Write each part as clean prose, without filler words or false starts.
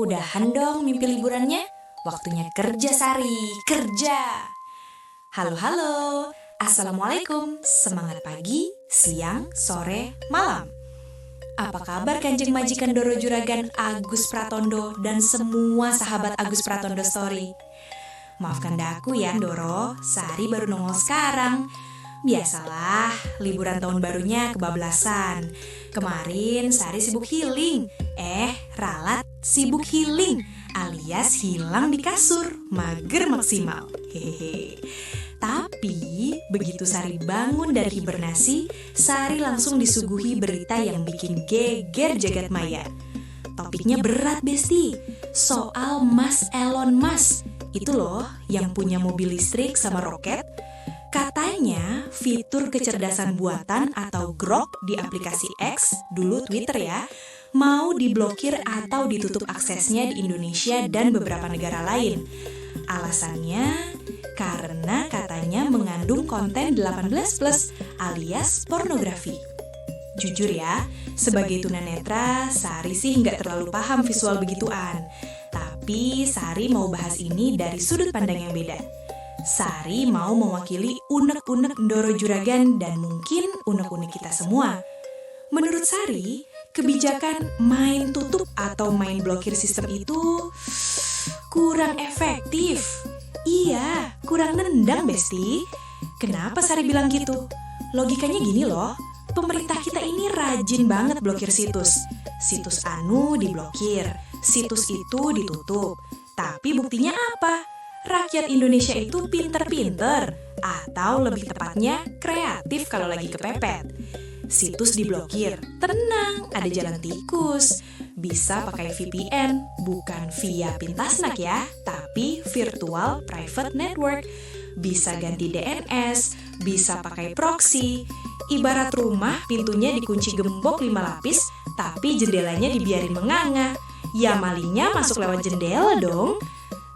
udahan dong mimpi liburannya. Waktunya kerja, Sari, kerja. Halo, Assalamualaikum. Semangat pagi, siang, sore, malam. Apa kabar Kanjeng Majikan Doro Juragan Agus Pratondo dan semua sahabat Agus Pratondo Story? Maafkan daku ya Doro, Sari baru nongol sekarang. Biasalah, liburan tahun barunya kebablasan. Kemarin Sari sibuk healing. Ralat sibuk healing, alias hilang di kasur, mager maksimal. Hehehe. Tapi begitu Sari bangun dari hibernasi, Sari langsung disuguhi berita yang bikin geger jagat maya. Topiknya berat Besti, soal Mas Elon Musk. Itu loh yang punya mobil listrik sama roket. Katanya fitur kecerdasan buatan atau Grok di aplikasi X, dulu Twitter ya, mau diblokir atau ditutup aksesnya di Indonesia dan beberapa negara lain. Alasannya karena katanya mengandung konten 18+ alias pornografi. Jujur ya, sebagai tunanetra, Sari sih nggak terlalu paham visual begituan. Tapi Sari mau bahas ini dari sudut pandang yang beda. Sari mau mewakili unek-unek Doro Juragan dan mungkin unek-unek kita semua. Menurut Sari, kebijakan main tutup atau main blokir sistem itu kurang efektif. Iya, kurang nendang Besti. Kenapa Sari bilang gitu? Logikanya gini loh, pemerintah kita ini rajin banget blokir situs. Situs anu diblokir, situs itu ditutup. Tapi buktinya apa? Rakyat Indonesia itu pinter-pinter, atau lebih tepatnya kreatif kalau lagi kepepet. Situs diblokir, tenang, ada jalan tikus. Bisa pakai VPN, bukan via Pintasnak ya, tapi Virtual Private Network. Bisa ganti DNS, bisa pakai proxy. Ibarat rumah pintunya dikunci gembok 5 lapis, tapi jendelanya dibiarin menganga. Ya malingnya masuk lewat jendela dong.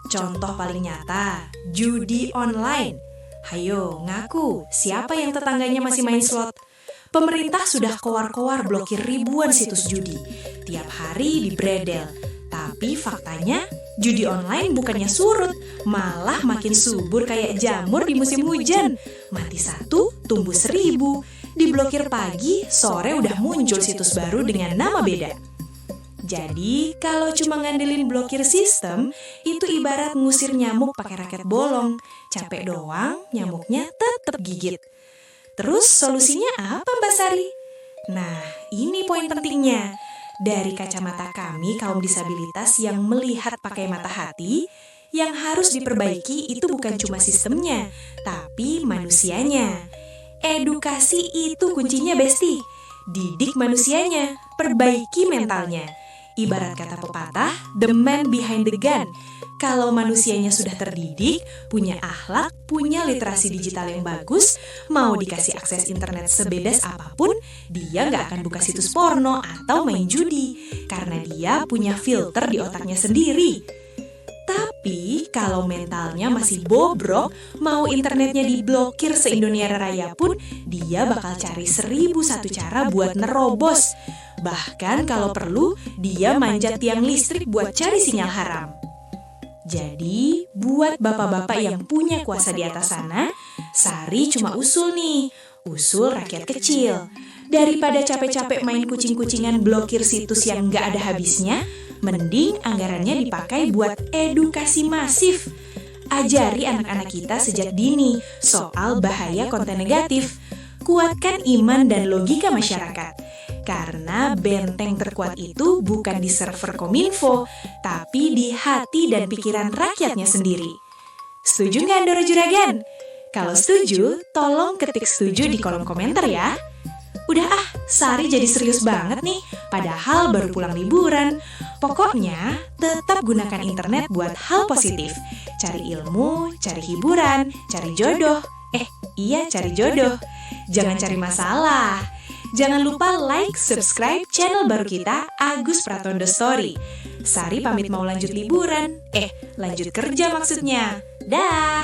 Contoh paling nyata, judi online. Hayo, ngaku, siapa yang tetangganya masih main slot? Pemerintah sudah kowar-kowar blokir ribuan situs judi. Tiap hari dibredel. Tapi faktanya, judi online bukannya surut, malah makin subur kayak jamur di musim hujan. Mati 1, tumbuh 1000. Diblokir pagi, sore udah muncul situs baru dengan nama beda. Jadi, kalau cuma ngandelin blokir sistem, itu ibarat ngusir nyamuk pakai raket bolong. Capek doang, nyamuknya tetap gigit. Terus solusinya apa Mbak Sari? Nah, ini poin pentingnya. Dari kacamata kami kaum disabilitas yang melihat pakai mata hati, yang harus diperbaiki itu bukan cuma sistemnya, tapi manusianya. Edukasi itu kuncinya Besti. Didik manusianya, perbaiki mentalnya. Ibarat kata pepatah, the man behind the gun. Kalau manusianya sudah terdidik, punya akhlak, punya literasi digital yang bagus, mau dikasih akses internet sebebas apapun, dia nggak akan buka situs porno atau main judi, karena dia punya filter di otaknya sendiri. Tapi kalau mentalnya masih bobrok, mau internetnya diblokir se-Indonesia Raya pun, dia bakal cari 1001 cara buat nerobos. Bahkan kalau perlu, dia manjat tiang listrik buat cari sinyal haram. Jadi, buat bapak-bapak yang punya kuasa di atas sana, Sari cuma usul nih, usul rakyat kecil. Daripada capek-capek main kucing-kucingan blokir situs yang nggak ada habisnya, mending anggarannya dipakai buat edukasi masif. Ajari anak-anak kita sejak dini soal bahaya konten negatif. Kuatkan iman dan logika masyarakat. Karena benteng terkuat itu bukan di server Kominfo, tapi di hati dan pikiran rakyatnya sendiri. Setuju nggak Doro Juragan? Kalau setuju, tolong ketik setuju di kolom komentar ya. Udah Sari jadi serius banget nih, padahal baru pulang liburan. Pokoknya, tetap gunakan internet buat hal positif. Cari ilmu, cari hiburan, cari jodoh. Iya cari jodoh. Jangan cari masalah. Jangan lupa like, subscribe channel baru kita, Agus Pratondo Story. Sari pamit mau lanjut liburan. Lanjut kerja maksudnya. Dah.